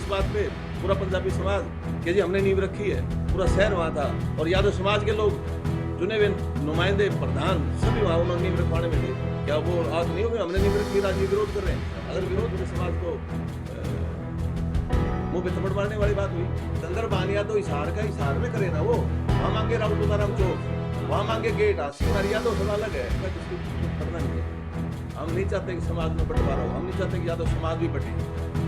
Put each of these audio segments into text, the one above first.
इस बात पे पूरा पंजाबी समाज कि जी हमने नींव रखी है, पूरा शहर वहाँ था और यादव समाज के लोग चुने हुए नुमाइंदे प्रधान सभी वहाँ उन्होंने नींव रखवाने में थे। क्या वो आज नहीं हो गए हमने नींव रखी, आज ये विरोध कर रहे हैं? अगर विरोध में समाज को मुंह पे थप्पड़ मारने वाली बात हुई, संदर्भ आनिया तो हिसार का हिसार में करे ना, वो वहाँ मांगे राउत तुलाराम चौक, वहाँ मांगे गेट, आसिफ मारिया तो सब अलग है, पढ़ना नहीं है। हम नहीं चाहते कि समाज में बंटवारा हो, हम नहीं चाहते कि यादव समाज भी बटे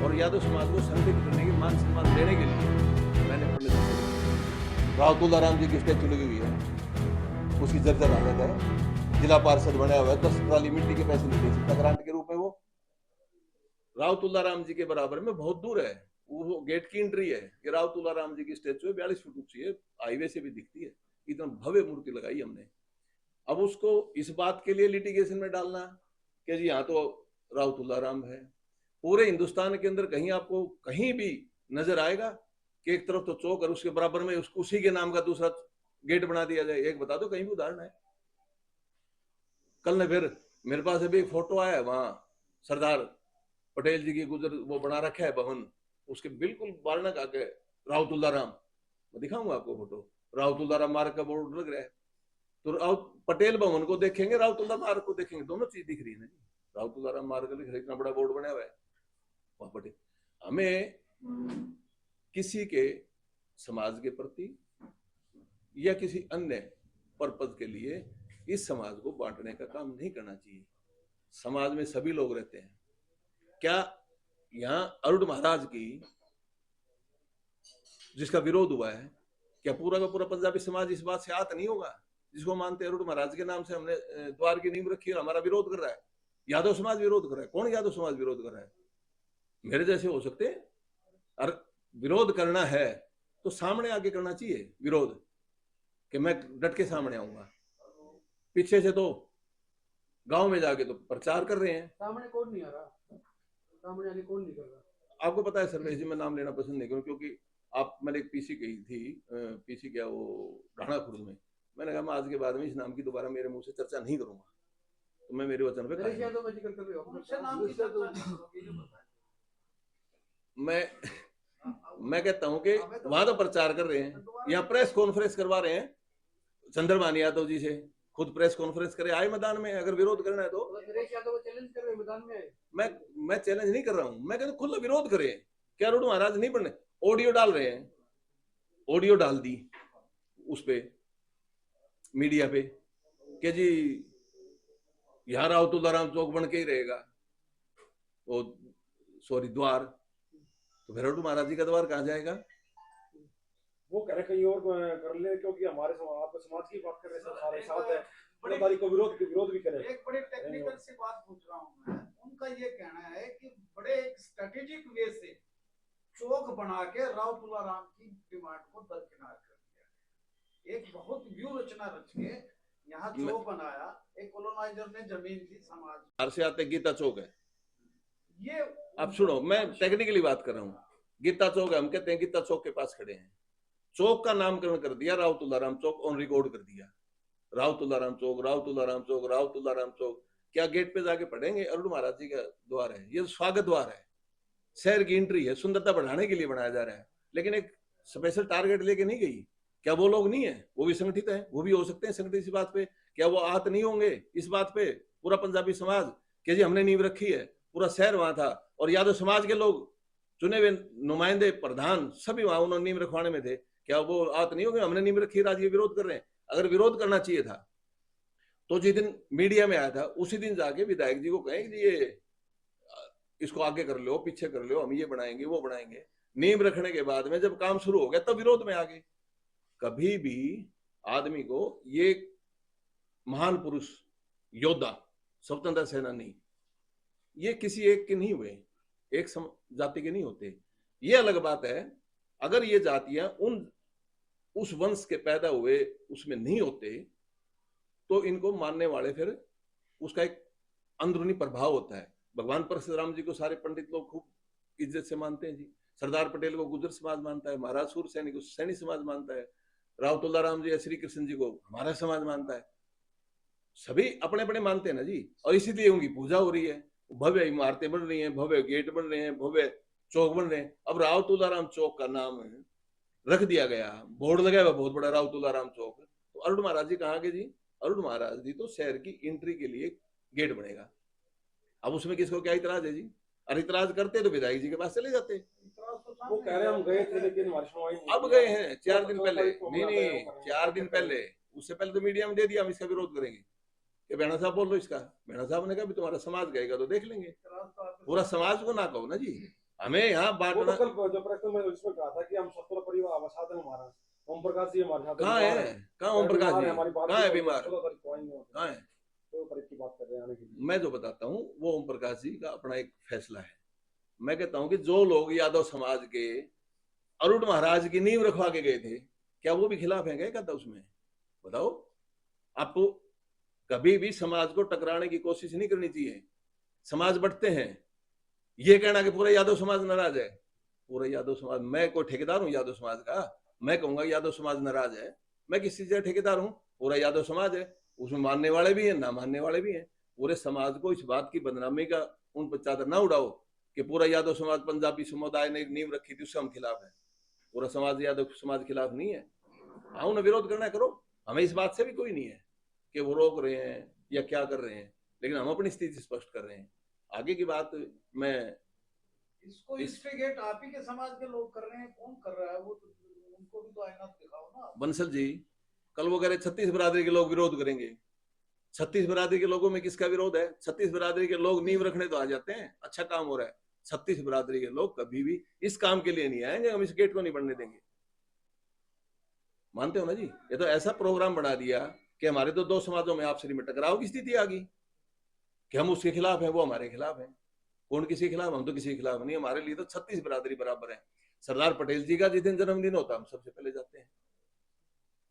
और यादव समाज को संगठित करने के मान सम्मान देने के लिए मैंने पंडित राव तुलाराम जी की स्टेचू लगी हुई है, उसकी जर्जर हालत है, जिला पार्षद बना हुआ है, 10 ट्राली मिट्टी के पैसे नहीं दे सकता ग्रांट के रूप में। वो राव तुलाराम जी के बराबर में बहुत दूर है, वो गेट की एंट्री है कि राव तुलाराम जी की स्टेचू है, 42 फुट ऊंची है, हाईवे से भी दिखती है, इतना भव्य मूर्ति लगाई हमने। अब उसको इस बात के लिए लिटिगेशन में डालना कि जी यहाँ तो राव तुलाराम है। पूरे हिंदुस्तान के अंदर कहीं आपको कहीं भी नजर आएगा कि एक तरफ तो चौक और उसके बराबर में उसी के नाम का दूसरा गेट बना दिया जाए? एक बता दो कहीं भी उदाहरण है? कल ने फिर मेरे पास अभी एक फोटो आया है, वहां सरदार पटेल जी की गुजर वो बना रखा है भवन, उसके बिल्कुल बारणक आके राव तुलाराम, मैं दिखाऊंगा आपको फोटो, राव तुलाराम मार्ग का बोर्ड लग रहा है। तो राव पटेल भवन को देखेंगे, राव तुलाराम मार्ग को देखेंगे, दोनों चीज दिख रही है ना जी। राव तुलाराम मार्ग लिख रहा है, इतना बड़ा बोर्ड बना हुआ है वहां पटेल। हमें किसी के समाज के प्रति या किसी अन्य पर्पज के लिए इस समाज को बांटने का काम नहीं करना चाहिए। समाज में सभी लोग रहते हैं। क्या यहाँ अरुण महाराज की जिसका विरोध हुआ है, क्या पूरा का पूरा पंजाबी समाज इस बात से आहत नहीं होगा? जिसको मानते हैं अरुण महाराज के नाम से हमने द्वार की नींव रखी है, हमारा विरोध कर रहा है, यादव समाज विरोध कर रहा है। कौन यादव समाज विरोध कर रहा है? मेरे जैसे हो सकते हैं। और विरोध करना है तो सामने आके करना चाहिए विरोध, कि मैं डट के सामने आऊंगा। पीछे से तो गांव में जाके तो प्रचार कर रहे हैं, सामने कौन नहीं आ रहा, सामने आने कौन नहीं कर रहा। आपको पता है सर्वेश जी, मैं नाम लेना पसंद नहीं करूं क्योंकि आप, मैंने एक पीसी कही थी, पीसी क्या वो ढाणा खुर्द में, मैंने कहा मैं आज के बाद में इस नाम की दोबारा मेरे मुंह से चर्चा नहीं करूंगा, तो मैं मेरे वचन पे मैं कहता हूं कि वहां तो प्रचार कर रहे हैं, यहाँ प्रेस कॉन्फ्रेंस करवा रहे हैं, चंद्रमानी यादव जी से खुद प्रेस कॉन्फ्रेंस करे, आए मैदान में, अगर विरोध करना है तो। चैलेंज कर रहे हैं मैदान में। मैं चैलेंज नहीं कर रहा हूं, मैं कहता खुला विरोध करे। क्या अरुण महाराज नहीं पढ़ने? ऑडियो डाल रहे हैं, ऑडियो डाल दी उस पे मीडिया पे कि जी यहाँ राव तुलाराम चौक बन के ही रहेगा, वो सॉरी द्वार, तो फिर अरुण महाराज जी का द्वार कहाँ जाएगा? वो कह रहे कहीं और कर ले, क्योंकि हमारे समाज की बात कर रहे हैं, सारे साथ है, बड़ी को विरोध भी करें। एक बड़े टेक्निकल से बात पूछ रहा हूँ मैं, उनका ये कहना है कि बड़े स्ट्रेटेजिक वे से चौक बना के राव तुलाराम की डिमांड को दरकिनार कर दिया। एक बहुत व्यू रचना रच के यहाँ चौक बनाया, एक कॉलोनाइजर ने जमीन दी, समाज से आते गीता चौक है। ये आप सुनो, मैं टेक्निकली बात कर रहा हूँ। गीता चौक है, हम कहते हैं गीता चौक के पास खड़े हैं, चौक का नामकरण कर दिया राव तुलाराम चौक, ऑन रिकॉर्ड कर दिया राव तुलाराम चौक, राव तुलाराम चौक, राव तुलाराम चौक। क्या गेट पे जाके पढ़ेंगे अरुण महाराज जी का द्वार है? ये स्वागत द्वार है, शहर की एंट्री है, सुंदरता बढ़ाने के लिए बनाया जा रहा है, लेकिन एक स्पेशल टारगेट लेके नहीं गई। क्या वो लोग नहीं है? वो भी संगठित है, वो भी हो सकते हैं संगठित इस बात पे। क्या वो आहत नहीं होंगे इस बात पे पूरा पंजाबी समाज कि जी हमने नींव रखी है, पूरा शहर वहां था और यादव समाज के लोग चुने हुए नुमाइंदे प्रधान सभी वहां उन्होंने नींव रखवाने में थे? क्या वो आहत नहीं होंगे? हमने नींव रखी है, आज ये विरोध कर रहे हैं। अगर विरोध करना चाहिए था तो जिस दिन मीडिया में आया था उसी दिन जाके विधायक जी को कहें कि ये इसको आगे कर लो, पीछे कर लो, हम ये बनाएंगे वो बनाएंगे। नींव रखने के बाद में जब काम शुरू हो गया तब विरोध में आ गए। कभी भी आदमी को, ये महान पुरुष योद्धा स्वतंत्रता सेनानी, ये किसी एक के नहीं हुए, एक जाति के नहीं होते। ये अलग बात है अगर ये जातियां उस वंश के पैदा हुए उसमें नहीं होते तो इनको मानने वाले फिर उसका एक अंदरूनी प्रभाव होता है। भगवान परशुराम जी को सारे पंडित लोग खूब इज्जत से मानते हैं जी, सरदार पटेल को गुर्जर समाज मानता है, महाराज सूर सैनी को सैनी समाज मानता है, राव तुलाराम जी श्री कृष्ण जी को हमारा समाज मानता है। सभी अपने अपने मानते हैं ना जी, और इसीलिए उनकी पूजा हो रही है, भव्य इमारतें बन रही हैं, भव्य गेट बन रहे हैं, भव्य चौक बन रहे हैं। अब राव तुलाराम चौक का नाम रख दिया गया, बोर्ड लगाया हुआ बहुत बड़ा, राव तुलाराम चौक। तो अरुण महाराज जी कहाँ के जी? अरुण महाराज जी तो शहर की एंट्री के लिए गेट बनेगा। अब उसमें किसको क्या इतराज है जी? अरे इतराज करते तो विधायक जी के पास चले जाते। वो कह रहे हैं हम गए थे लेकिन हमारी सुनवाई नहीं अब हुई। गए हैं 4 दिन तो पहले, कोई को नहीं बुलाता है, नहीं वो करेंगे, 4 क्या दिन करेंगे? पहले, उससे पहले तो मीडिया में दे दिया हम इसका विरोध करेंगे कि बेड़ा साहब बोल लो इसका। बेड़ा साहब ने कहा भी तुम्हारा समाज गएगा तो देख लेंगे। पूरा समाज को ना कहो ना जी, हमें यहाँ वो तो बांटना। कल जो प्रेस में उसमें कहा था कि हम 70 परिवार साथ हैं हमारा। ओम प्रकाश जी हमारे साथ कहाँ बीमार है? कहाँ ओम प्रकाश बीमार जी? है, हमारी बात कहाँ है नहीं हो रही, बीमार? 16 तारीख को आएंगे वो। कहाँ है? 16 तारीख की बात कर रहे हैं आने के लिए। मैं जो बताता हूँ वो ओम प्रकाश जी का अपना एक फैसला है। मैं कहता हूँ कि जो लोग यादव समाज के अरुण महाराज की नींव रखवा के गए थे, क्या वो भी खिलाफ है? गए कहता उसमें बताओ। आपको कभी भी समाज को टकराने की कोशिश नहीं करनी चाहिए। समाज बढ़ते हैं, ये कहना कि पूरा यादव समाज नाराज है, पूरा यादव समाज, मैं कोई ठेकेदार हूं यादव समाज का? मैं कहूंगा यादव समाज नाराज है, मैं किसी से ठेकेदार हूं? पूरा यादव समाज है, उसमें मानने वाले भी हैं, ना मानने वाले भी हैं। पूरे समाज को इस बात की बदनामी का उन पर चादर ना उड़ाओ कि पूरा यादव समाज, पंजाबी समुदाय ने नींव रखी थी उससे हम खिलाफ है। पूरा समाज यादव समाज खिलाफ नहीं है। हाँ, उन्हें विरोध करना करो, हमें इस बात से भी कोई नहीं है कि वो रोक रहे हैं या क्या कर रहे हैं, लेकिन हम अपनी स्थिति स्पष्ट कर रहे हैं। आगे की बात मैं इसको इंस्टिगेट आप ही के समाज के लोग कर रहे हैं, कौन कर रहा है? वो तो उनको भी तो आईना दिखाओ ना। बंसल जी, कल वो कह रहे 36 बिरादरी के लोग विरोध करेंगे। 36 बिरादरी के लोगों में किसका विरोध है? 36 बिरादरी के लोग नींव रखने तो आ जाते हैं, अच्छा काम हो रहा है। 36 बिरादरी के लोग कभी भी इस काम के लिए नहीं आएंगे, हम इस गेट को नहीं बनने देंगे। मानते हो ना जी? ये तो ऐसा प्रोग्राम बना दिया कि हमारे तो दो समाजों में आपसी में टकराव की स्थिति आ गई कि हम उसके खिलाफ हैं, वो हमारे खिलाफ है। कौन किसी के खिलाफ? हम तो किसी के खिलाफ नहीं, हमारे लिए तो 36 बिरादरी बराबर है। सरदार पटेल जी का जिस दिन जन्मदिन होता हम सबसे पहले जाते हैं।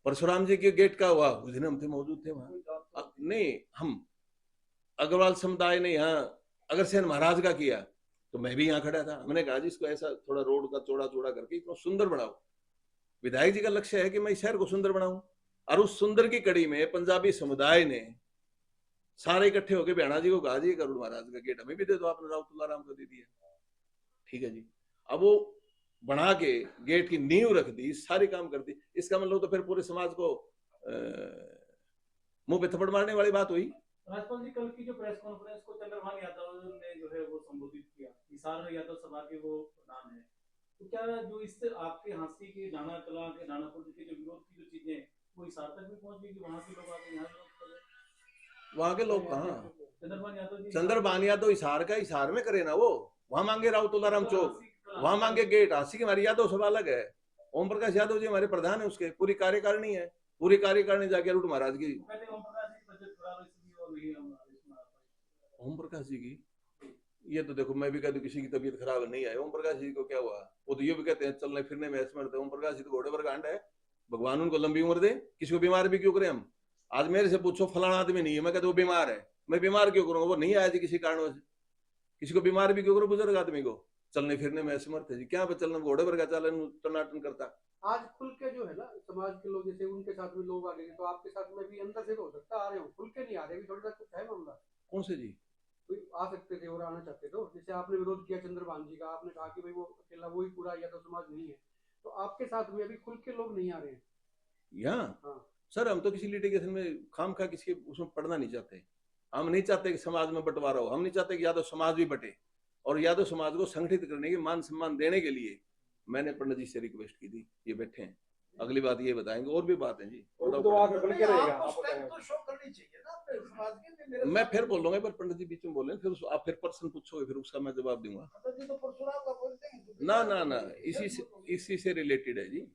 परशुराम जी के गेट का हुआ उस दिन हम थे, मौजूद थे वहां। नहीं, हम अग्रवाल समुदाय ने यहाँ अग्रसेन महाराज का किया तो मैं भी यहाँ खड़ा था। हमने कहा जी इसको ऐसा थोड़ा रोड का चौड़ा चौड़ा करके इतना सुंदर बनाओ। विधायक जी का लक्ष्य है कि मैं इस शहर को सुंदर बनाऊं, और उस सुंदर की कड़ी में पंजाबी समुदाय ने सारे इकट्ठे होकर बयाना जी को कहा जी अरुण महाराज का गेट हमें भी दे दो, आपने राव तुलाराम को दे दिया, ठीक है जी। अब वो बना के गेट की नींव रख दी, सारी काम कर दी। इसका मतलब तो फिर पूरे समाज को मुंह पे थप्पड़ मारने वाली बात हुई। राजपाल जी, कल की जो प्रेस कॉन्फ्रेंस को चंद्रभान यादव ने जो है वो संबोधित किया, हिसार यादव सभा के वो प्रधान है, तो क्या जो इससे आपके हंसी के नाना कला के नानापुर के जो विरोध की जो चीजें वो हिसार तक भी पहुंच गई कि वहां के लोग आके यहाँ विरोध कर रहे हैं? वहां के लोग कहाँ? चंद्रभान यादव जी, चंद्रभान यादव हिसार का हिसार में करे ना, वो वहां मांगे राव तुलाराम चौक, वहां मांगे गेट। हंसी की हमारी यादव सभा अलग है। ओम प्रकाश यादव जी हमारे प्रधान है, उसके पूरी कार्यकारिणी है, पूरी कार्यकारिणी जाके अरुण महाराज की। ओम प्रकाश जी की ये तो देखो, मैं भी कहता हूँ किसी की तबीयत खराब नहीं है, ओम प्रकाश जी को क्या हुआ? वो तो ये भी कहते हैं चलने फिरने में असमर्थ है। ओम प्रकाश जी तो घोड़े पर गांड है, भगवान उनको लंबी उम्र दे। किसी को बीमार भी क्यों करें हम? आज मेरे से पूछो फलाना आदमी नहीं है, मैं कहता वो बीमार है, मैं बीमार क्यों करूंगा? वो नहीं आया जी किसी कारण से, किसी को बीमार भी क्यों करो? बुजुर्ग आदमी को चलने फिरने में असमर्थ है जी, क्या चलना? घोड़े पर का चालन टनाटन करता। आज खुल के जो है ना समाज के लोग, जैसे उनके साथ में लोग आ गए, तो आपके साथ में भी अंदर से तो हो सकता आ रहे हो, खुल के नहीं आ रहे, थोड़ा सा कुछ है मामला? कौन से जी? कोई आ सकते थे और आना चाहते तो, जैसे आपने विरोध किया चंद्रभान जी का, आपने कहा कि भाई वो अकेला वही पूरा यादव समाज नहीं है, तो आपके साथ में अभी खुल के लोग नहीं आ रहे हैं यहाँ? हाँ। सर हम तो किसी लिटिगेशन में खाम खा किसी उसमें पढ़ना नहीं चाहते। हम नहीं चाहते कि समाज में बंटवारा हो, हम नहीं चाहते कि यादव समाज भी बटे। और यादव समाज को संगठित करने की, मान सम्मान देने के लिए मैंने पंडित जी से रिक्वेस्ट की थी, ये बैठे हैं, अगली बात ये बताएंगे। और भी बात है जी, तो आगे खुल के रहेगा। आपको स्ट्रेंथ तो शो करनी चाहिए ना अपने समाज की। मेरे मैं फिर बोल लूंगा, पर पंडित जी बीच में बोले, फिर आप फिर प्रश्न पूछोगे, फिर उसका मैं जवाब दूंगा। पंडित जी तो परशुराम का बोलते हैं तो ना ना ना, इसी से रिलेटेड है जी,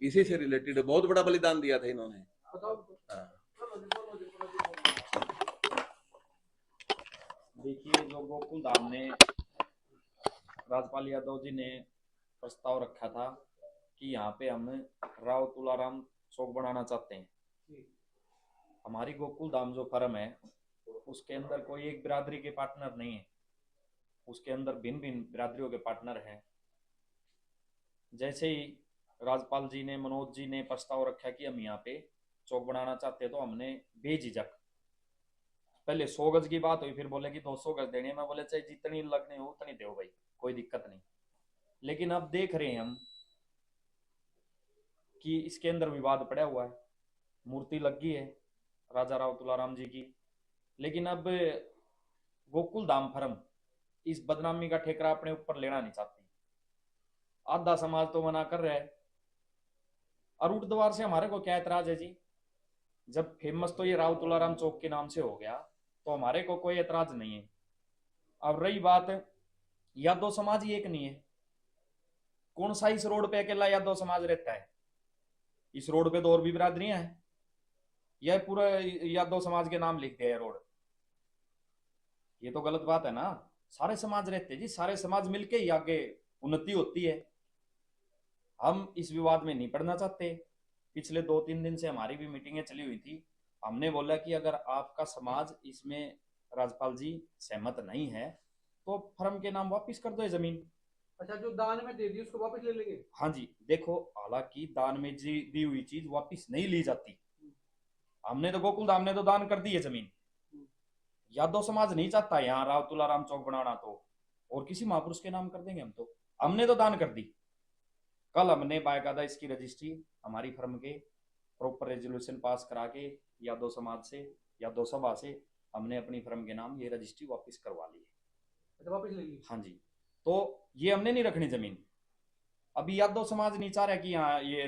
इसी से रिलेटेड है। बहुत बड़ा बलिदान दिया था इन्होंने। बताओ। हाँ। देखिए, जो गोकुल धाम ने राजपाल यादव जी ने प्रस्ताव रखा था कि यहाँ पे हम राव तुलाराम चौक बनाना चाहते हैं। हमारी गोकुल धाम जो फर्म है उसके अंदर कोई एक बिरादरी के पार्टनर नहीं है, उसके अंदर भिन्न भिन्न बिरादरियों के पार्टनर हैं। जैसे ही राजपाल जी ने, मनोज जी ने प्रस्ताव रखा कि हम यहाँ पे चौक बनाना चाहते हैं, तो हमने बेझिझक पहले 100 गज की बात हुई, फिर बोले कि 200 गज देने। मैं बोले चाहे जितनी लगने हो उतनी दो भाई, कोई दिक्कत नहीं। लेकिन अब देख रहे हैं हम कि इसके अंदर विवाद पड़ा हुआ है, मूर्ति लग गई है राजा राव तुलाराम जी की, लेकिन अब गोकुल धाम फर्म इस बदनामी का ठेकरा अपने ऊपर लेना नहीं चाहती। आधा समाज तो मना कर रहा है, और उठद्वार से हमारे को क्या एतराज है जी? जब फेमस तो ये राव तुलाराम चौक के नाम से हो गया तो हमारे को कोई एतराज नहीं है। अब रही बात, यादव समाज ही एक नहीं है। कौन सा इस रोड पे अकेला यादव समाज रहता है? इस रोड पे तो और भी बिरादरियां हैं, यह पूरा यादव समाज के नाम लिखते हैं रोड। ये तो गलत बात है ना। सारे समाज रहते हैं जी, सारे समाज मिलके ही आगे उन्नति होती है। हम इस विवाद में नहीं पड़ना चाहते। पिछले 2-3 दिन से हमारी भी मीटिंगें चली हुई थी। हमने बोला कि अगर आपका समाज इसमें राज्यपाल जी सहमत नहीं है तो फर्म के नाम वापिस कर दो ये जमीन। अच्छा, जो दान में दे दी उसको वापस ले लेंगे? हाँ जी, देखो हालांकि दान में दी हुई चीज वापिस नहीं ली जाती। हमने तो गोकुल धाम ने तो दान कर दी है जमीन। यादव समाज नहीं चाहता यहाँ राव तुलाराम चौक बनाना, तो और किसी महापुरुष के नाम कर देंगे हम तो। हमने तो दान कर दी। कल हमने बाकायदा इसकी रजिस्ट्री हमारी फर्म के प्रॉपर रेजोल्यूशन पास करा के यादव समाज से, यादव सभा से हमने अपनी फर्म के नाम ये रजिस्ट्री वापस करवा ली है। अच्छा, वापस ले ली? हाँ जी, तो ये हमने नहीं रखनी जमीन। अभी यादव समाज नहीं चाह रहा कि यहाँ ये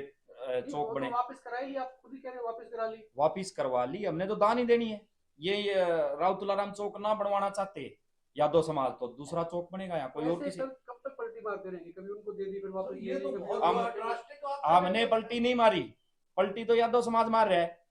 चौक बने। वापस कराई ली? आप खुद ही कह रहे हैं वापस करा ली। वापिस करवा ली, हमने तो दान ही देनी है। ये राव तुलाराम चौक ना बनवाना चाहते यादव समाज तो दूसरा चौक बनेगा यहाँ कोई और किसी। कब तक पलटी मारते रहेंगे? कभी उनको दे दी फिर वापस ये तो बहुत हम- बड़ा ड्रास्टिक बात हमने है। पलटी नहीं मारी, पलटी तो यादव समाज मार रहा है।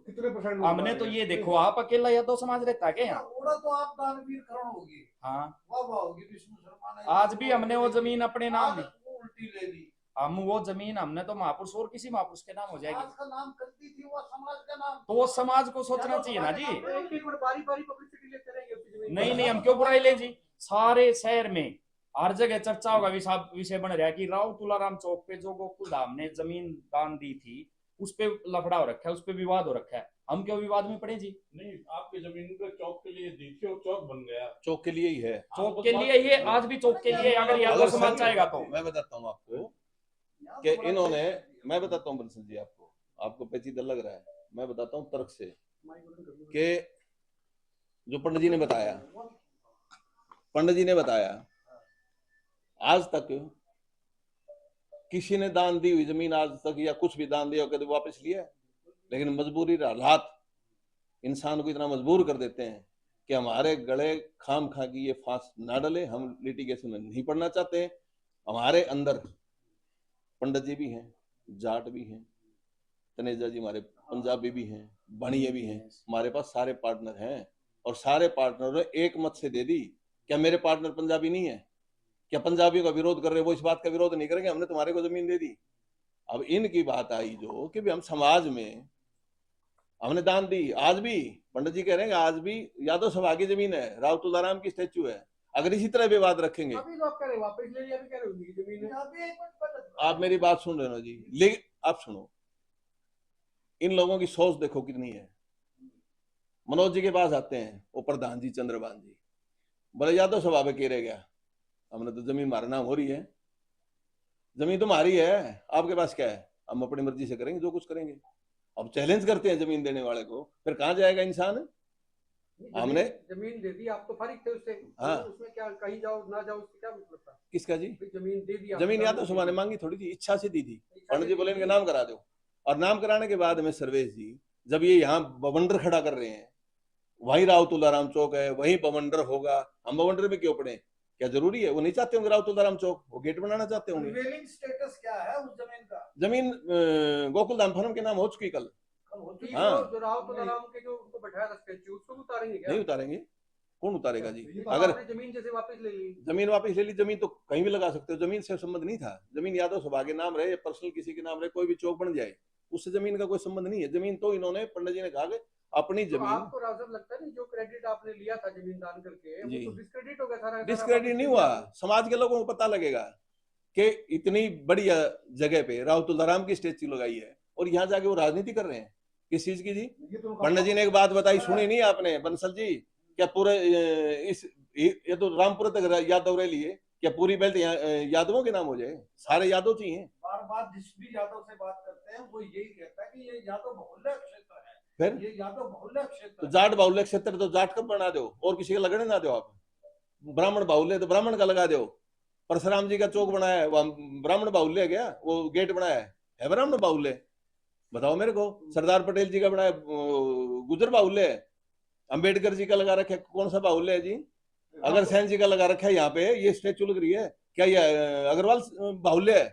कितने परसेंट? हमने तो ये देखो, आप अकेला यादव समाज रहता है क्या यहाँ? थोड़ा तो आप दानवीर करण होगी, हाँ, वाह वाह होगी विष्णु शर्मा ने। आज भी हमने वो जमीन अपने नाम, आज वो उल्टी ले ली। हम वो जमीन हमने तो महापुरुष और किसी महापुरुष के नाम हो जाएगी। समाज का नाम करती थी, वो समाज का नाम। तो वो समाज को सोचना चाहिए ना जी। एक बार बारी बारी पब्लिसिटी लेते रहेंगे उसकी जमीन। नहीं नहीं, हम क्यों बुराई ले जी? सारे शहर में हर जगह चर्चा होगा, विषय बन रहा है कि राव तुलाराम चौक पे जो गोकुल धाम ने जमीन दान दी थी उस पे लफड़ा हो रखा है, उस पे विवाद हो रखा है। हम क्यों विवाद में पड़े जी? नहीं, आपकी जमीन पे चौक के लिए दी थी और चौक बन गया। चौक के लिए ही है। चौक के लिए ये आज भी चौक के लिए, अगर यादव समाज चाहेगा तो। मैं बताता हूँ आपको कि इन्होंने, मैं बताता हूँ बंसल जी, आपको पेचीदा लग रहा है, मैं बताता हूँ तर्क से कि जो पंडित जी ने बताया आज तक किसी ने दान दी हुई जमीन आज तक या कुछ भी दान दिया कभी वापस लिया है? लेकिन मजबूरी हालात इंसान को इतना मजबूर कर देते हैं कि हमारे गले खाम खा की ये फांस ना डले। हम लिटिगेशन में नहीं पढ़ना चाहते। हमारे अंदर पंडित जी भी हैं, जाट भी हैं, तनेजा जी हमारे पंजाबी भी हैं, बणिये भी हैं, हमारे पास सारे पार्टनर हैं और सारे पार्टनरों ने एक मत से दे दी। क्या मेरे पार्टनर पंजाबी नहीं है? क्या पंजाबियों का विरोध कर रहे? वो इस बात का विरोध नहीं करेंगे, हमने तुम्हारे को जमीन दे दी। अब इनकी बात आई जो कि भी हम समाज में हमने दान दी। आज भी पंडित जी कह रहे हैं आज भी यादव सभा की जमीन है, राव तुलाराम की स्टैचू है। अगर इसी तरह विवाद रखेंगे, अभी तो आप कह रहे वापस ले लिया, अभी कह रहे उनकी जमीन है। आप मेरी बात सुन रहे हो ना जी, लेकिन आप सुनो, इन लोगों की सोच देखो कितनी है। मनोज जी के पास आते हैं वो प्रधान जी चंद्रभान जी, बोले यादव सभा पे कह रह गया, हमने तो जमीन हमारा नाम हो रही है, जमीन तुम्हारी है, आपके पास क्या है? हम अपनी मर्जी से करेंगे जो कुछ करेंगे। अब चैलेंज करते हैं जमीन देने वाले को, फिर कहाँ जाएगा इंसान? हमने जमीन दे दी, आप तो फारिग थे उससे। हाँ। उसमें क्या कहीं जाओ ना जाओ उससे क्या मतलब था? किसका जी? जमीन दे दी। जमीन यादव सभा ने मांगी थोड़ी थी, इच्छा से दी थी। पंडित जी बोले इनका नाम करा दो, और नाम कराने के बाद में सर्वेश जी जब ये यहाँ बवंडर खड़ा कर रहे हैं, वही राव तुलाराम चौक है, वही बवंडर होगा, हम बवंडर में क्यों पड़े? क्या जरूरी है? वो नहीं चाहते होंगे राव तुलाराम चौक, वो गेट बनाना चाहते होंगे। प्रिवेलिंग स्टेटस क्या है उस जमीन का? जमीन गोकुल धाम फर्म के नाम हो चुकी कल। हाँ। जो राव तुलाराम के जो उनको बैठाया था स्टैचू, उसको उतारेंगे क्या? नहीं उतारेंगे, कौन उतारेगा जी? तो अगर आपने जमीन जैसे वापस ले ली। जमीन वापस ले ली, जमीन तो कहीं भी लगा सकते हो, जमीन से संबंध नहीं था। जमीन यादव सभा के नाम रहे या पर्सनल किसी के नाम रहे, कोई भी चौक बन जाए, उससे जमीन का कोई संबंध नहीं है। जमीन तो इन्होंने पंडित जी ने कहा कि अपनी तो जमीन। आपको राजब लगता है नहीं जो क्रेडिट आपने लिया था जमीन दान करके, जी। वो तो डिस्क्रेडिट हो गया सारा? डिस्क्रेडिट नहीं हुआ, समाज के लोगों को पता लगेगा कि इतनी बढ़िया जगह पे राव तुलाराम की स्टैच्यू लगाई है और यहाँ जाके वो राजनीति कर रहे हैं। किस चीज की जी? पंडित जी ने एक बात बताई, सुनी नहीं आपने बंसल जी? क्या पूरे इस ये तो रामपुर तक यादव रैली है, क्या पूरी बेल्ट यादवों के नाम हो जाए? सारे यादव चाहिए। बार बार जिस भी यादव से बात करते हैं वो यही कहता है कि ये यादव बहुल्य क्षेत्र है, फिर ये यादव बहुल्य क्षेत्र तो है। जाट बाहुल्य क्षेत्र तो जाट कब बना दो, और किसी का लगने ना दो आप। ब्राह्मण बाहुल्य तो ब्राह्मण का लगा दो। परशुराम जी का चौक बनाया है, वो ब्राह्मण बाहुल्य है क्या? वो गेट बनाया है ब्राह्मण बाहुल्य? बताओ मेरे को। सरदार पटेल जी का बनाया गुजर बाहुल्य है। अंबेडकर जी का लगा रखा है, कौन सा बाहुल्य है जी? अगर सैन जी का लगा रखा है यहाँ पे, ये स्टेचू लग रही है क्या? ये अग्रवाल बाहुल्य है?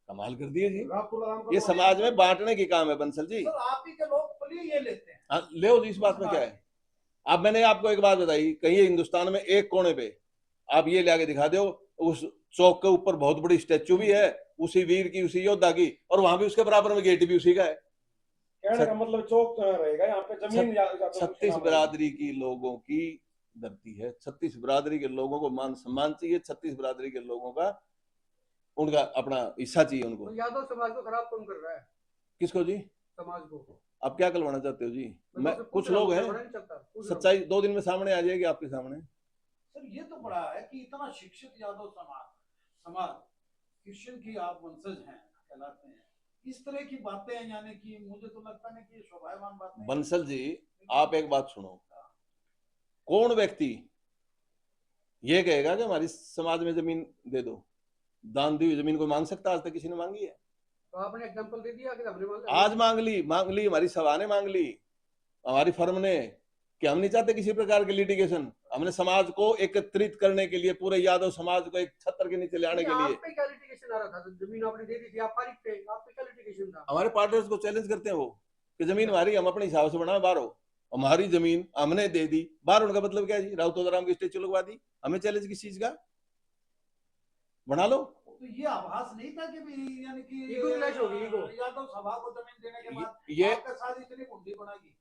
कमाल कर दिए जी। राव तुलाराम का ये तो समाज में बांटने की काम है बंसल जी। सर आप ही के लोग पली ये लेते हैं। हाँ, ले जी, इस बात में क्या है? अब मैंने आपको एक बात बताई, कहीं हिंदुस्तान में एक कोने पे आप ये लाके दिखा दो, उस चौक के ऊपर बहुत बड़ी स्टेचू भी है उसी वीर की, उसी योद्धा की, और वहां भी उसके बराबर में गेट भी उसी का है। कहने का मतलब चौक रहेगा यहाँ पे, जमीन छत्तीस बिरादरी की लोगों की धरती है। 36 बिरादरी के लोगों को मान सम्मान चाहिए। 36 बिरादरी के लोगों का उनका अपना हिस्सा चाहिए उनको। तो यादव समाज को खराब कौन कर रहा है? किसको जी? समाज को। आप क्या करवाना चाहते हो जी? मैं तो कुछ लोग हैं, सच्चाई सच्चाई 2 दिन में सामने आ जाएगी आपके सामने। सर ये तो बड़ा है कि इतना शिक्षित यादव समाज कृष्ण की आप वंशज हैं, कहलाते हैं, इस तरह की बातें हैं, यानी कि मुझे तो लगता नहीं कि ये शोभायमान बात नहीं। बंसल जी आप एक बात सुनो, कौन व्यक्ति ये कहेगा कि हमारी समाज में जमीन दे दो? दान दी हुई जमीन को मांग सकता? आज तक किसी ने मांगी है? तो आपने एग्जांपल दे दिया कि हमने आज मांग ली हमारी सभा ने मांग ली, हमारी फर्म ने, कि हम नहीं चाहते किसी प्रकार के लिटिगेशन। हमने समाज को एकत्रित करने के लिए, पूरे यादव समाज को एक छत्र के नीचे लाने के लिए। आप पे क्या लिटिगेशन आ रहा था? जमीन आपने दे दी थी, आप फारिग थे, आप पे क्या लिटिगेशन था? हमारे पार्टनर्स को चैलेंज करते हैं वो कि जमीन हमारी, हम अपने हिसाब से बनाए, बाहर हो। हमारी जमीन हमने दे दी, बाहर उनका मतलब क्या है जी? राव तुलाराम की स्टेचू लगवा दी, हमें चैलेंज किस चीज का? बना लो। तो ये आभास नहीं था कि भी, यानी कि ईगो क्लैश होगी, ईगो। यादव सभा को जमीन देने के बाद ये आपके साथ इतनी कुंडी बनाई।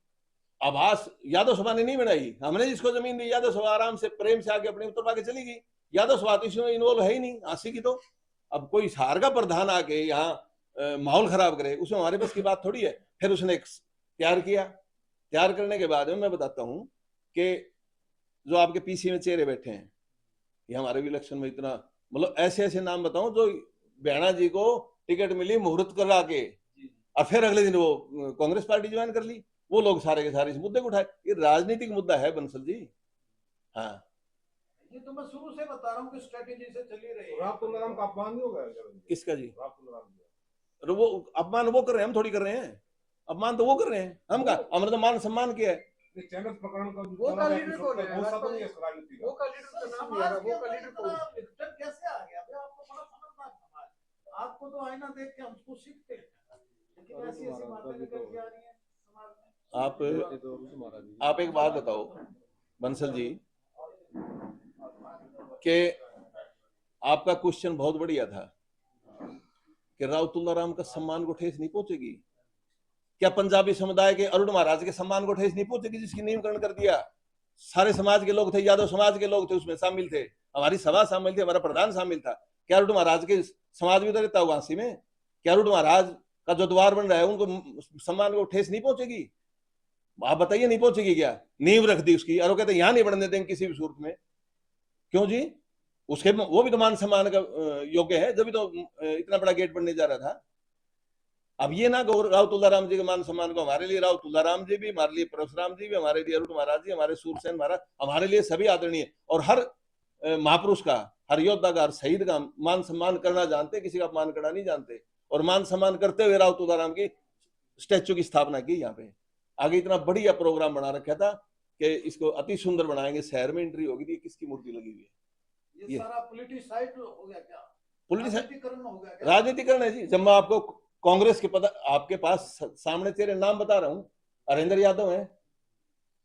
आभास यादव सभा ने नहीं बनाई, हमने जिसको जमीन दी, यादव सभा आराम से प्रेम से आके अपने उत्तर पाके चली गई। यादव सभा तो इसमें इन्वॉल्व है ही नहीं, आंसी की तो। अब कोई हार का प्रधान आके यहाँ माहौल खराब करे, उसमें हमारे बस की बात थोड़ी है। फिर उसने तैयार किया, तैयार करने के बाद में मैं बताता हूँ कि जो आपके पीसी में चेहरे बैठे हैं, ये हमारे भी इलेक्शन में इतना, मतलब ऐसे ऐसे नाम बताऊं जो बेहना जी को टिकट मिली मुहूर्त करा के, और फिर अगले दिन वो कांग्रेस पार्टी ज्वाइन कर ली। वो लोग सारे के सारे इस मुद्दे को उठाए। ये राजनीतिक मुद्दा है बंसल जी। हाँ, ये तो मैं शुरू से बता रहा हूँ कि स्ट्रेटेजी से चली रही है। राव तुलाराम का अपमान नहीं होगा? किसका जी? राव तुलाराम का। अरे वो अपमान वो कर रहे हैं, हम थोड़ी कर रहे हैं। अपमान तो वो कर रहे हैं, हम का हमने तो मान सम्मान किया है। चैनल प्रकरण का वो का लीडर कौन है? वो सब नहीं है राजनीति का। वो का लीडर का नाम नहीं आ रहा, वो का लीडर कौन है? पिक्चर कैसे आ गया? भाई आपको बड़ा समझदार समाज, आपको तो आईना देख के हमको सीखते हैं, लेकिन ऐसी ऐसी बातें निकल के आ रही हैं समाज में। आप एक बात बताओ बंसल जी, कि आपका क्वेश्चन बहुत बढ़िया था कि राव तुलाराम का सम्मान को ठेस नहीं पहुंचेगी। क्या पंजाबी समुदाय के अरुण महाराज के सम्मान को ठेस नहीं पहुंचेगी, जिसकी नीमकरण कर दिया? सारे समाज के लोग थे, यादव समाज के लोग थे, उसमें शामिल थे, हमारी सभा शामिल थी, हमारा प्रधान शामिल था। क्या अरुण महाराज के समाज भी तो रहता होगा वासी में? क्या अरुण महाराज का जो द्वार बन रहा है उनको सम्मान को ठेस नहीं पहुंचेगी? आप बताइए, नहीं पहुंचेगी क्या? नींव रख दी उसकी, और वो कहते यहां नहीं बढ़ने देंगे किसी भी सूरत में। क्यों जी? उसके वो भी तो मान सम्मान का योग्य है, जब भी तो इतना बड़ा गेट बनने जा रहा था। अब ये ना गौर राव तुलाराम जी के मान सम्मान को, हमारे लिए राव तुलाराम जी भी, हमारे लिए परशुराम जी भी, हमारे लिए अरुण महाराज जी, हमारे सूरसेन महाराज, हमारे लिए सभी आदरणीय, और हर महापुरुष का, हर योद्धा का, हर शहीद का मान सम्मान करना जानते, किसी का अपमान करना नहीं जानते। और मान सम्मान करते हुए राव तुलाराम की स्टैचू की स्थापना की यहाँ पे। आगे इतना बढ़िया प्रोग्राम बना रखा था कि इसको अति सुंदर बनाएंगे, शहर में एंट्री होगी थी, किसकी मूर्ति लगी हुई है? ये सारा पॉलिटिसाइड हो गया क्या? पॉलिटिसाइड हो गया क्या? राजनीतिकरण है जी। जब मैं आपको कांग्रेस के पद आपके पास सामने तेरे नाम बता रहा हूँ, हरेंद्र यादव है,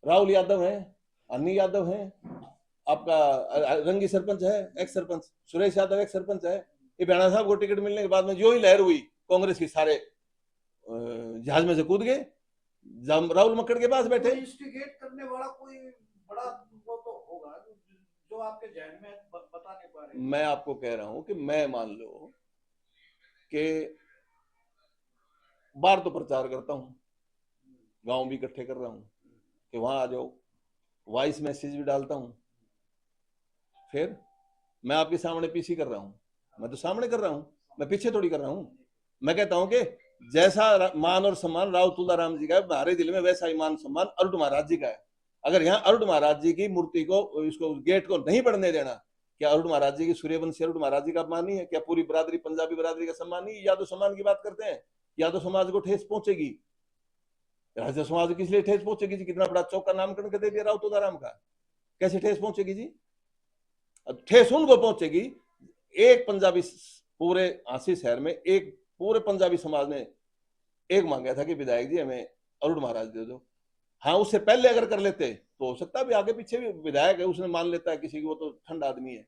राहुल यादव है, अन्नी यादव है, आपका रंगी सरपंच है, एक्स सरपंच सुरेश यादव एक्स सरपंच है। ये बेहना साहब को टिकट मिलने के बाद में जो ही लहर हुई, कांग्रेस की सारे जहाज में से कूद गए, राहुल मक्कड़ के पास बैठे। इंस्टिगेट करने वाला कोई बड़ा वो तो होगा जो आपके जहन में बता नहीं पा रहे। मैं आपको कह रहा हूं कि मैं मान लो कि बार तो प्रचार करता हूं, गांव भी इकट्ठे कर रहा हूं कि वहां आ जाओ, वॉइस मैसेज भी डालता हूं, फिर मैं आपके सामने पीसी कर रहा हूँ, मैं तो सामने कर रहा हूँ, मैं पीछे थोड़ी कर रहा हूँ। मैं कहता हूँ कि जैसा मान और सम्मान राव तुलाराम जी का है हमारे दिल में, वैसा ही मान सम्मान अरुण महाराज जी का है। अगर यहाँ अरुण महाराज जी की मूर्ति को, इसको गेट को नहीं बढ़ने देना, क्या अरुण महाराज जी की, सूर्यवंशी अरुण महाराज जी का अपमान नहीं है? क्या पूरी बरादरी, पंजाबी बरादरी का सम्मान नहीं है? यादव सम्मान की बात करते हैं, यादव समाज को ठेस पहुंचेगी, यादव समाज को किस लिए ठेस पहुंचेगी जी? कितना बड़ा चौक का नामकरण कर दिया राव तुलाराम का, कैसे ठेस पहुंचेगी जी? ठेस उनको पहुंचेगी, एक पंजाबी, पूरे आसी शहर में एक पूरे पंजाबी समाज ने एक मांगा था कि विधायक जी हमें अरुण महाराज दे दो। हाँ, उससे पहले अगर कर लेते तो हो सकता है भी आगे पीछे भी विधायक है, उसने मान लेता है किसी की, वो तो ठंड आदमी है,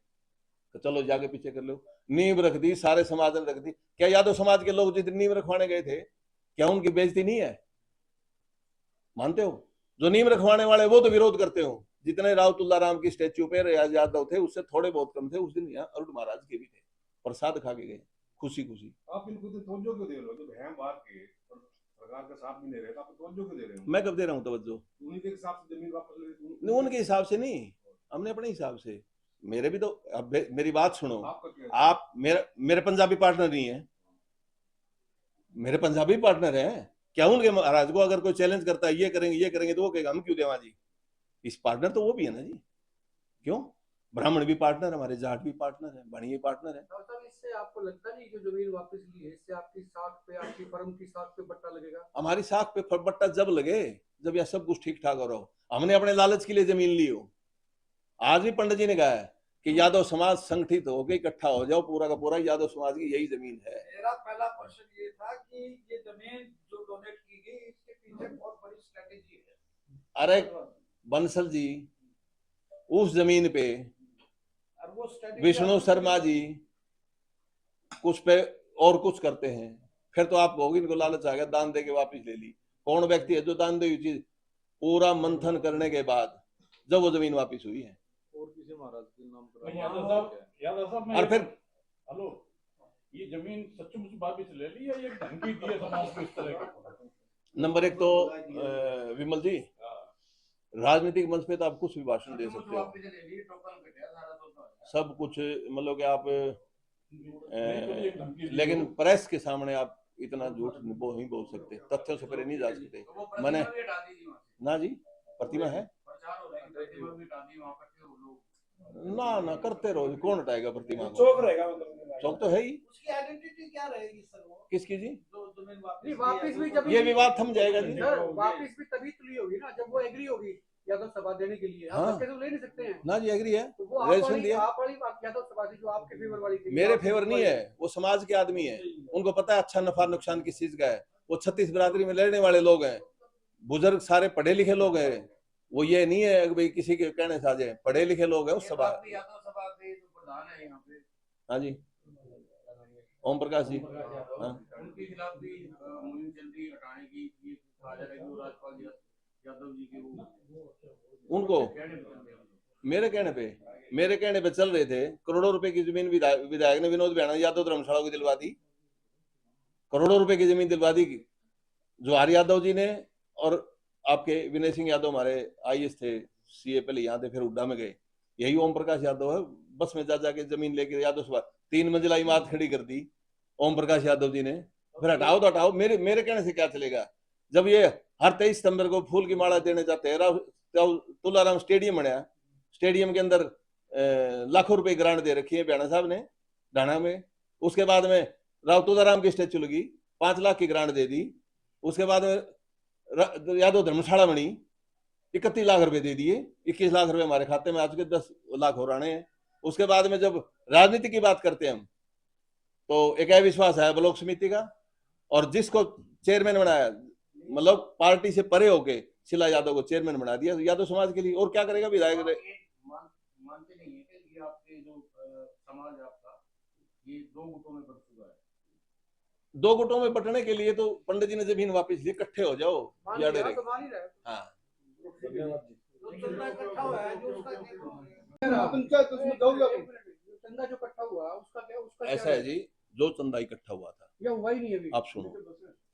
तो चलो जाके पीछे कर लो। नींव रख दी, सारे समाज ने रख दी। क्या यादव समाज के लोग जितनी नींव रखवाने गए थे, क्या उनकी बेइज्जती नहीं है? मानते हो? जो नींव रखवाने वाले वो तो विरोध करते हो। जितने राव तुलाराम की स्टेच्यू पे यादव थे, उससे थोड़े बहुत कम थे। उस दिन यहाँ अरुण महाराज के भी थे, प्रसाद खा के गए खुशी खुशी। आप इनको तो तवज्जो क्यों दे रहे हो? जब हैं बात के सरकार का साथ नहीं दे रहे, तो आप तवज्जो क्यों दे रहे हो? मैं कब दे रहा हूँ तवज्जो? उन्हीं के हिसाब से जमीन वापस ले रहे नहीं, उनके हिसाब से नहीं, हमने अपने हिसाब से। मेरे भी तो, अब मेरी बात सुनो, आप मेरे पंजाबी पार्टनर नहीं है, मेरे पंजाबी पार्टनर हैं। क्या उनके महाराज को अगर कोई चैलेंज करता है ये करेंगे तो वो कहेगा हम क्यों देवा जी? इस पार्टनर तो वो भी है ना जी। क्यों? ब्राह्मण भी पार्टनर है हमारे, जाट भी पार्टनर है, बणिए पार्टनर है। साहब, इससे आपको लगता नहीं जो जमीन वापस ली है, इससे आपकी साख पे, आपकी फर्म की साख पे बट्टा लगेगा? हमारी साख पे बट्टा जब लगे जब यह सब कुछ ठीक ठाक हो रहा हो। हमने अपने लालच के लिए जमीन ली हो। आज भी पंडित जी ने कहा है कि यादव समाज संगठित होकर इकट्ठा हो जाओ, पूरा का पूरा यादव समाज की यही जमीन है। मेरा पहला प्रश्न ये था कि ये जमीन जो डोनेट की गई, इसके पीछे बहुत बड़ी स्ट्रेटेजी है। अरे बंसल जी, उस जमीन पे और वो strategy विष्णु शर्मा जी कुछ पे और कुछ करते हैं, फिर तो आप कहोगे इनको लालच आ गया, दान दे के वापिस ले ली। कौन व्यक्ति है जो दान दे हुई चीज पूरा मंथन करने के बाद जब वो जमीन वापिस हुई है? और किसी महाराज के नाम पर यादव साहब और फिर हेलो, ये जमीन सचमुच वापिस ले ली या ये धमकी दी है समाज को इस तरह की? नंबर एक तो विमल जी, राजनीतिक मंच पे तो आप कुछ भी भाषण दे सकते हो, सब कुछ, मतलब कि आप लेकिन प्रेस के सामने आप इतना झूठ नहीं बोल सकते, तथ्यों से परे नहीं जा सकते। मैंने ना जी, प्रतिमा है ना करते रहो, कौन हटाएगा प्रतिमा को? चौक रहेगा, चौक तो है ही। उसकी आइडेंटिटी क्या रहेगी सर? वो किसकी जी? जो जमीन नहीं, वापिस भी जब ये विवाद थम जाएगा जी। सर, वापिस भी तभी तो ली होगी ना जब वो एग्री होगी यादव सभा देने के लिए। हाँ। आप कैसे ले नहीं सकते हैं? ना जी, एग्री है, तो वो रेजोल्यूशन दिया। आप वाली बात यादव सभा थी जो आपके फेवर वाली थी। मेरे फेवर नहीं है, वो समाज के आदमी है, उनको पता है अच्छा नफा नुकसान किस चीज का है। वो 36 बिरादरी में लड़ने वाले लोग हैं, बुजुर्ग सारे पढ़े लिखे लोग हैं। वो ये नहीं है कि भाई किसी के कहने से आ जाए, पढ़े लिखे लोग हैं उस सभा। हाँ जी, ओम प्रकाश जी, हाँ। उनके खिलाफ भी मुहिम चल रही है हटाने की, ये कहा जा रहा है कि वो राजपाल यादव जी के वो उनको मेरे कहने पे चल रहे थे। करोड़ों रुपए की जमीन विधायक ने विनोद बिहाना यादव धर्मशाला को दिलवा दी, करोड़ों रुपए की जमीन दिलवा दी जवाहर यादव जी ने। और आपके विनय सिंह यादव हमारे IAS थे, CA पहले यहाँ थे, फिर हुड्डा में गए। यही ओम प्रकाश यादव है, बस में जा जाके जमीन लेके यादव सभा 3 मंजिला इमारत खड़ी कर दी ओम प्रकाश यादव जी ने। फिर हटाओ तो हटाओ, मेरे कहने से क्या चलेगा? जब ये हर 23 सितंबर को फूल की माला देने जाते हैं, तुलाराम स्टेडियम बनाया, स्टेडियम के अंदर लाखों रुपए ग्रांट दे रखी है बिहाना साहब ने ढाणा में। उसके बाद में राव तुलाराम की स्टेचू लगी, 5 लाख की ग्रांट दे दी। उसके बाद यादव धर्मशाला बनी, 31 लाख रुपए दे दिए, 21 लाख रुपए हमारे खाते में आ चुके, 10 लाख हो रहे हैं। उसके बाद में जब राजनीति की बात करते हैं हम, तो एक अविश्वास है ब्लॉक समिति का, और जिसको चेयरमैन बनाया, मतलब पार्टी से परे होके शिला यादव को चेयरमैन बना दिया यादव समाज के लिए। और क्या करेगा विधायक? मानते नहीं है कि ये आपके जो समाज आपका ये 2 गुटों में बट चुका है? 2 गुटों में बंटने के लिए तो पंडित जी ने जमीन वापस ली, इकट्ठे हो जाओ। मान या लिया डरे? तो मान ही रहे। हाँ, जो चंदा इकट्ठा हुआ है, जो उसका चंदा जो इकट्ठा हुआ उसका क्या, उसका ऐसा है जी, जो चंदा इकट्ठा हुआ था, ये हुआ ही नहीं अभी। आप सुनो,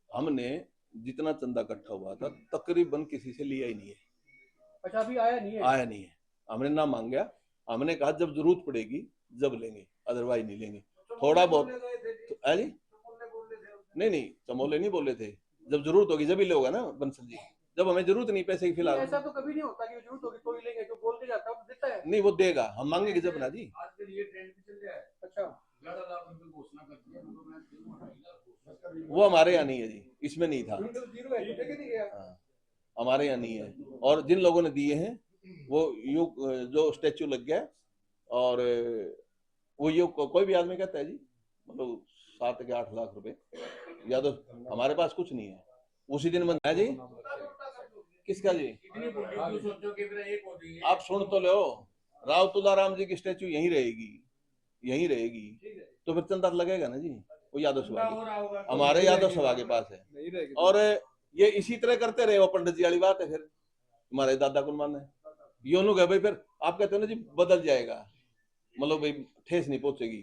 हमने जितना चंदा इकट्ठा हुआ था तकरीबन किसी से लिया ही नहीं है। अच्छा, अभी आया नहीं है? आया नहीं है, हमने ना मांगा। हमने कहा जब जरूरत पड़ेगी जब लेंगे, अदरवाइज नहीं लेंगे। थोड़ा बहुत है जी, नहीं चमोले नहीं बोले थे, जब जरूरत होगी जब ही लोगे ना बंसल जी, जब हमें जरूरत नहीं पैसे की फिलहाल। ऐसा तो कभी नहीं होता कि जरूरत होगी तो ही लेंगे, जो बोल के जाता है वो देता है। नहीं वो देगा, हम मांगेंगे जब ना जी। आजकल ये ट्रेंड भी चल रहा है, अच्छा 11 लाख रुपए घोषणा कर दिया, वो हमारे यहाँ नहीं है जी, इसमें नहीं था। तो जीरो है, तो देके नहीं गया। हाँ, हमारे यहाँ नहीं है। और जिन लोगों ने दिए हैं वो यूं जो स्टेचू लग गया, और वो यूं कोई भी आदमी कहता है जी, मतलब 7 के 8 लाख रुपए, या तो हमारे पास कुछ नहीं है। उसी दिन मन है जी, किसका जी, इतनी बड़ी क्यों सोचो कि फिर एक हो जाएगी। आप सुन तो लो, राव तुलाराम जी की स्टेचू यहीं रहेगी, यहीं रहेगी, तो फिर चंदा लगेगा ना जी। वो यादव सभा के, हमारे यादव सभा के पास है। नहीं रहेगी। और ये इसी तरह करते रहे, वो पंडित जी वाली बात है। फिर हमारे दादा को मान है ये उन्होंने कहा भाई, फिर आप कहते हो ना जी बदल जाएगा, मतलब भाई ठेस नहीं पहुंचेगी,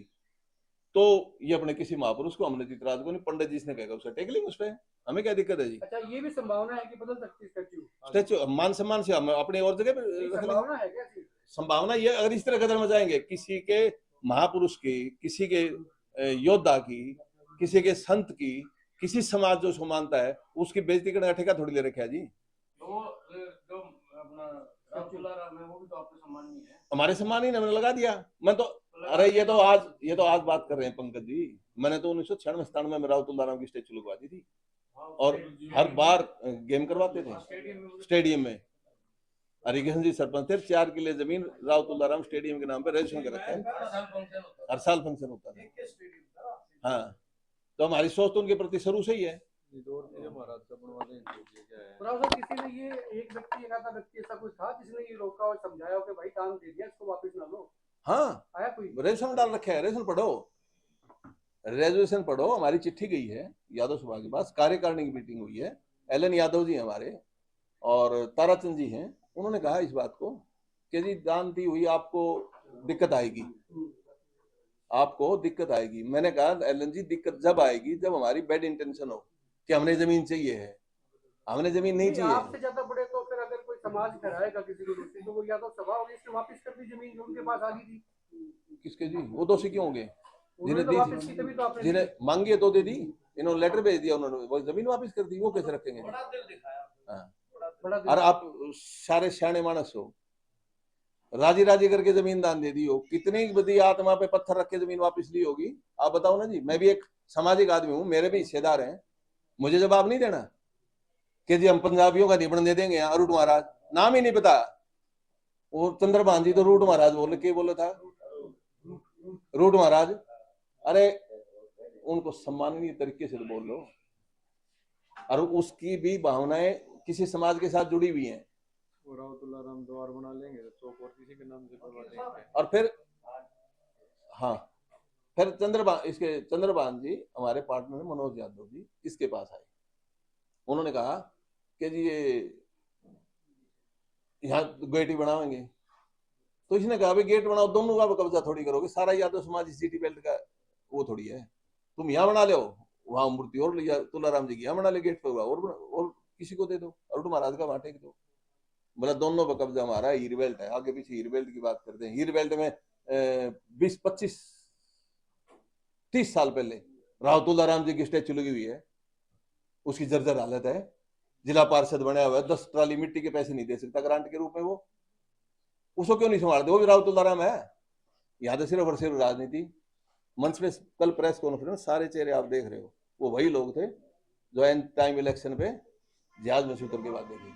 तो ये अपने किसी महापुरुष को हमने इतराज को नहीं, पंडित जी ने कहेगा उसे टेक लेंगे उस पर, हमें क्या दिक्कत है जी। अच्छा ये भी संभावना है कि बदल सकती है स्टैच्यू। स्टेचू मान सम्मान से हम अपने और जगह पे रख लेंगे। संभावना है क्या ऐसी? संभावना ये, अगर इस तरह कदर मचाएंगे, किसी के महापुरुष की, किसी के योद्धा की, किसी के संत की, किसी समाज जो उसको मानता है, उसकी बेइज्जती करने का ठेका थोड़ी ले रखा है जी। तो जो अपना राव तुलाराम है वो भी तो आपके सम्मान नहीं है। हमारे सम्मान ही ने हमने लगा दिया। मैं तो, अरे ये तो आज बात कर रहे हैं पंकज जी, मैंने तो 1996-97 में राव तुलाराम की स्टेचू लगवा दी थी, और हर बार गेम करवाते थे स्टेडियम में। हरिकृष्ण जी सरपंच थे, 4 किले जमीन राव तुलाराम स्टेडियम के नाम पे रजिस्ट्रेशन कर रखा है, हर साल फंक्शन होता था। हाँ, तो हमारी सोच तो उनके प्रति शुरू से ही है। राव साहब किसी ने ये एक व्यक्ति, एक आधा व्यक्ति ऐसा कुछ था जिसने ये रोका और समझाया हो कि भाई दान दे दिया, इसको वापस ना लो? हाँ, आया कोई? रेजोल्यूशन डाल रखा है, रेजोल्यूशन पढ़ो, रेजोल्यूशन पढ़ो। हमारी चिट्ठी गई है यादव सभा के पास, कार्यकारिणी की मीटिंग हुई है, एलन यादव जी हमारे और ताराचंद जी हैं, उन्होंने कहा इस बात को कि जी दान दी हुई आपको दिक्कत आएगी, आपको दिक्कत आएगी। मैंने कहा एलन जी दिक्कत जब आएगी जब हमारी बैड इंटेंशन हो कि हमने जमीन चाहिए है, हमने जमीन नहीं चाहिए। आपसे ज्यादा बड़े तो फिर अगर कोई समाज कराएगा किसी को दोषी, तो वो यादव सभा होगी, इसने वापस कर दी जमीन जो उनके पास आ गई थी। किसके जी, वो दोषी क्यों होंगे? जिन्हें तो दी वापस की तभी तो आपने जिन्हें मांगी तो दे दी, इन्होंने लेटर भेज दिया, उन्होंने वो जमीन वापस कर दी, वो कैसे रखेंगे? हाँ, बड़ा और आप सारे सियाने मानस हो, राजी राजी करके जमीन दान दे दी हो, कितनी बड़ी आत्मा पे पत्थर रख के जमीन वापस ली होगी, आप बताओ ना जी। मैं भी एक सामाजिक आदमी हूँ, मेरे भी हिस्सेदार हैं, मुझे जवाब नहीं देना कि जी हम पंजाबियों का निबंध दे देंगे। अरूट महाराज नाम ही नहीं पता, वो चंद्रभान जी तो रूट महाराज बोले, के बोला था रूट महाराज। अरे उनको सम्माननीय तरीके से तो बोल लो, और उसकी भी भावनाएं किसी समाज के साथ जुड़ी हुई हैं। राव तुलाराम द्वार बना लेंगे तो चौक और किसी के नाम से करवा देंगे। और फिर हाँ, फिर चंद्रभान जी हमारे पार्टनर मनोज यादव जी इसके पास आए, उन्होंने कहा कि जी ये यहाँ गेट बनाएंगे, तो इसने कहा भाई गेट बनाओ, दोनों का कब्जा थोड़ी करोगे, सारा यादव समाज सिटी बेल्ट का वो थोड़ी है, तुम यहाँ बना लो, वहां मूर्ति और लिया तुलाराम जी की यहाँ बना ले गेट पे, और किसी को दे दो, अरुण महाराज का वहां टेक दो। बोला दोनों का कब्जा हमारा है, हीर बेल्ट है, आगे पीछे हीर बेल्ट की बात करते हैं। हीर बेल्ट में 20, 25, 30 साल पहले राव तुलाराम जी की स्टैचू लगी हुई है, उसकी जर्जर हालत है, जिला पार्षद बना हुआ है, 10 ट्राली मिट्टी के पैसे नहीं दे सकता ग्रांट के रूप में, वो उसको क्यों नहीं संभालते? वो भी राव तुलाराम है। यहाँ तो सिर्फ और सिर्फ राजनीति। मंच पे कल प्रेस कॉन्फ्रेंस सारे चेहरे आप देख रहे हो, वो वही लोग थे जो एंड टाइम इलेक्शन पे जहाज में उतर के बाद देखे।